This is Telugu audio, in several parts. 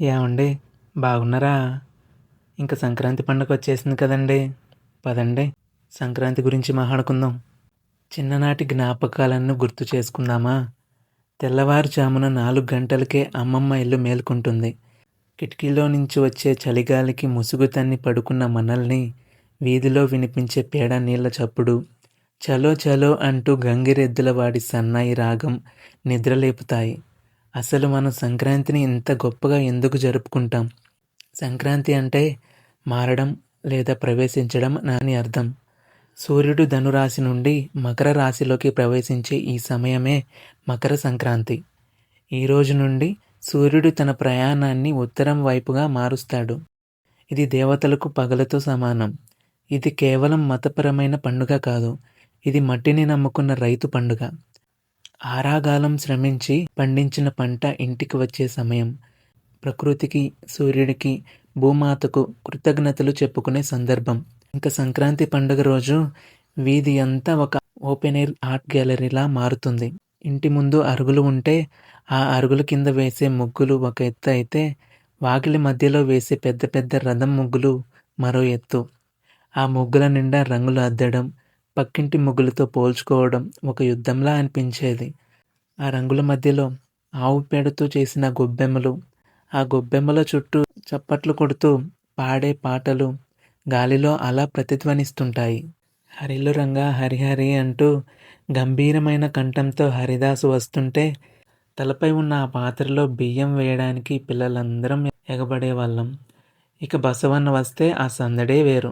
ఏమండి, బాగున్నారా? ఇంక సంక్రాంతి పండగ వచ్చేసింది కదండి. పదండి, సంక్రాంతి గురించి మాట్లాడుకుందాం. చిన్ననాటి జ్ఞాపకాలను గుర్తు చేసుకుందామా? తెల్లవారుజామున 4 గంటలకే అమ్మమ్మ ఇల్లు మేల్కొంటుంది. కిటికీలో నుంచి వచ్చే చలిగాలికి ముసుగు తన్ని పడుకున్న మనల్ని వీధిలో వినిపించే పేడ నీళ్ల చప్పుడు, చలో చలో అంటూ గంగిరెద్దుల వాడి సన్నాయి రాగం నిద్రలేపుతాయి. అసలు మనం సంక్రాంతిని ఇంత గొప్పగా ఎందుకు జరుపుకుంటాం? సంక్రాంతి అంటే మారడం లేదా ప్రవేశించడం అని అర్థం. సూర్యుడు ధనురాశి నుండి మకర రాశిలోకి ప్రవేశించే ఈ సమయమే మకర సంక్రాంతి. ఈ రోజు నుండి సూర్యుడు తన ప్రయాణాన్ని ఉత్తరం వైపుగా మారుస్తాడు. ఇది దేవతలకు పగలతో సమానం. ఇది కేవలం మతపరమైన పండుగ కాదు, ఇది మట్టిని నమ్ముకున్న రైతు పండుగ. ఆరాగాలం శ్రమించి పండించిన పంట ఇంటికి వచ్చే సమయం. ప్రకృతికి, సూర్యుడికి, భూమాతకు కృతజ్ఞతలు చెప్పుకునే సందర్భం. ఇంకా సంక్రాంతి పండుగ రోజు వీధి అంతా ఒక ఓపెన్ ఎయిర్ ఆర్ట్ గ్యాలరీలా మారుతుంది. ఇంటి ముందు అరుగులు ఉంటే ఆ అరుగుల కింద వేసే ముగ్గులు ఒక ఎత్తు అయితే, వాకిలి మధ్యలో వేసే పెద్ద పెద్ద రథం ముగ్గులు మరో ఎత్తు. ఆ ముగ్గుల నిండా రంగులు అద్దడం, పక్కింటి ముగ్గులతో పోల్చుకోవడం ఒక యుద్ధంలా అనిపించేది. ఆ రంగుల మధ్యలో ఆవు పేడతో చేసిన గొబ్బెమ్మలు, ఆ గొబ్బెమ్మల చుట్టూ చప్పట్లు కొడుతూ పాడే పాటలు గాలిలో అలా ప్రతిధ్వనిస్తుంటాయి. హరిలు రంగా హరిహరి అంటూ గంభీరమైన కంఠంతో హరిదాసు వస్తుంటే, తలపై ఉన్న ఆ పాత్రలో బియ్యం వేయడానికి పిల్లలందరం ఎగబడేవాళ్ళం. ఇక బసవన్న వస్తే ఆ సందడే వేరు.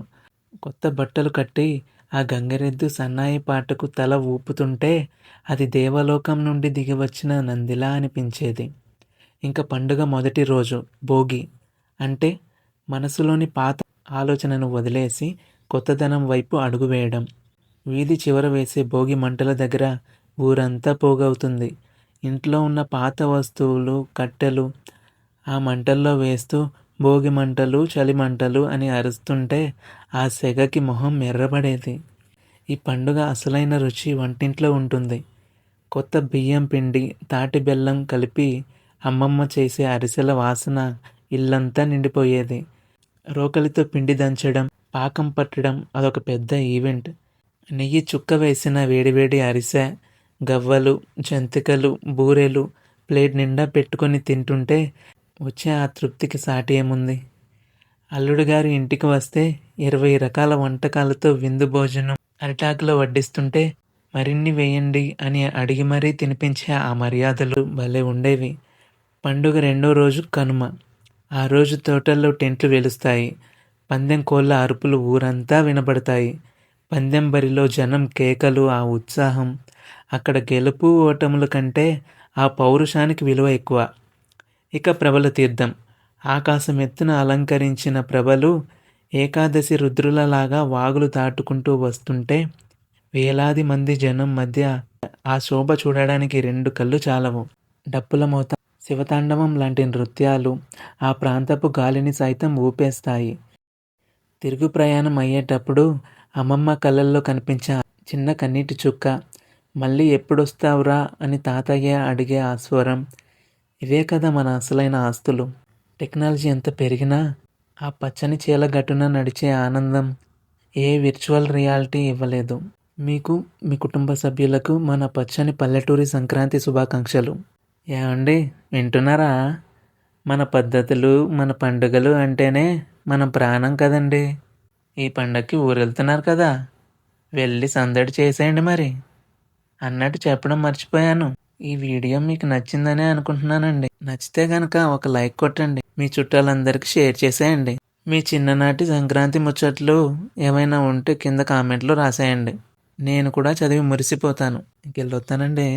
కొత్త బట్టలు కట్టి ఆ గంగరెద్దు సన్నాయి పాటకు తల ఊపుతుంటే అది దేవలోకం నుండి దిగివచ్చిన నందిలా అనిపించేది. ఇంకా పండుగ మొదటి రోజు భోగి అంటే మనసులోని పాత ఆలోచనను వదిలేసి కొత్తదనం వైపు అడుగు వేయడం. వీధి చివర వేసే భోగి మంటల దగ్గర ఊరంతా పోగవుతుంది. ఇంట్లో ఉన్న పాత వస్తువులు, కట్టెలు ఆ మంటల్లో వేస్తూ భోగి మంటలు, చలి మంటలు అని అరుస్తుంటే ఆ సెగకి మొహం ఎర్రబడేది. ఈ పండుగ అసలైన రుచి వంటింట్లో ఉంటుంది. కొత్త బియ్యం పిండి, తాటి బెల్లం కలిపి అమ్మమ్మ చేసే అరిసెల వాసన ఇల్లంతా నిండిపోయేది. రోకలితో పిండి దంచడం, పాకం పట్టడం అదొక పెద్ద ఈవెంట్. నెయ్యి చుక్క వేసిన వేడివేడి అరిసె, గవ్వలు, జంతికలు, బూరెలు ప్లేట్ నిండా పెట్టుకొని తింటుంటే వచ్చే ఆ తృప్తికి సాటి ఏముంది? అల్లుడు గారు ఇంటికి వస్తే 20 రకాల వంటకాలతో విందు భోజనం అరిటాకులో వడ్డిస్తుంటే మరిన్ని వేయండి అని అడిగి మరీ తినిపించే ఆ మర్యాదలు భలే ఉండేవి. పండుగ రెండో రోజు కనుమ. ఆ రోజు తోటల్లో టెంట్లు వెలుస్తాయి. పందెం కోళ్ళ అరుపులు ఊరంతా వినబడతాయి. పందెం బరిలో జనం కేకలు, ఆ ఉత్సాహం. అక్కడ గెలుపు ఓటముల కంటే ఆ పౌరుషానికి విలువ ఎక్కువ. ఇక ప్రభల తీర్థం. ఆకాశం ఎత్తున అలంకరించిన ప్రభలు ఏకాదశి రుద్రులలాగా వాగులు దాటుకుంటూ వస్తుంటే వేలాది మంది జనం మధ్య ఆ శోభ చూడడానికి 2 కళ్ళు చాలవు. డప్పుల మోత, శివతాండవం లాంటి నృత్యాలు ఆ ప్రాంతపు గాలిని సైతం ఊపేస్తాయి. తిరుగు ప్రయాణం అయ్యేటప్పుడు అమ్మమ్మ కళ్ళల్లో కనిపించే చిన్న కన్నీటి చుక్క, మళ్ళీ ఎప్పుడొస్తావురా అని తాతయ్య అడిగే ఆ స్వరం, ఇవే కదా మన అసలైన ఆస్తులు. టెక్నాలజీ ఎంత పెరిగినా ఆ పచ్చని చీల గట్టున నడిచే ఆనందం ఏ విర్చువల్ రియాలిటీ ఇవ్వలేదు. మీకు, మీ కుటుంబ సభ్యులకు మన పచ్చని పల్లెటూరి సంక్రాంతి శుభాకాంక్షలు. ఏమండి, వింటున్నారా? మన పద్ధతులు, మన పండుగలు అంటేనే మన ప్రాణం కదండి. ఈ పండగకి ఊరెళ్తున్నారు కదా, వెళ్ళి సందడి చేసేయండి మరి. అన్నట్టు చెప్పడం మర్చిపోయాను. ఈ వీడియో మీకు నచ్చిందనే అనుకుంటున్నానండి. నచ్చితే గనక ఒక లైక్ కొట్టండి. మీ చుట్టాలందరికీ షేర్ చేసేయండి. మీ చిన్ననాటి సంక్రాంతి ముచ్చట్లు ఏమైనా ఉంటే కింద కామెంట్లో రాసేయండి. నేను కూడా చదివి మురిసిపోతాను. ఇంకెళ్ళొస్తానండి.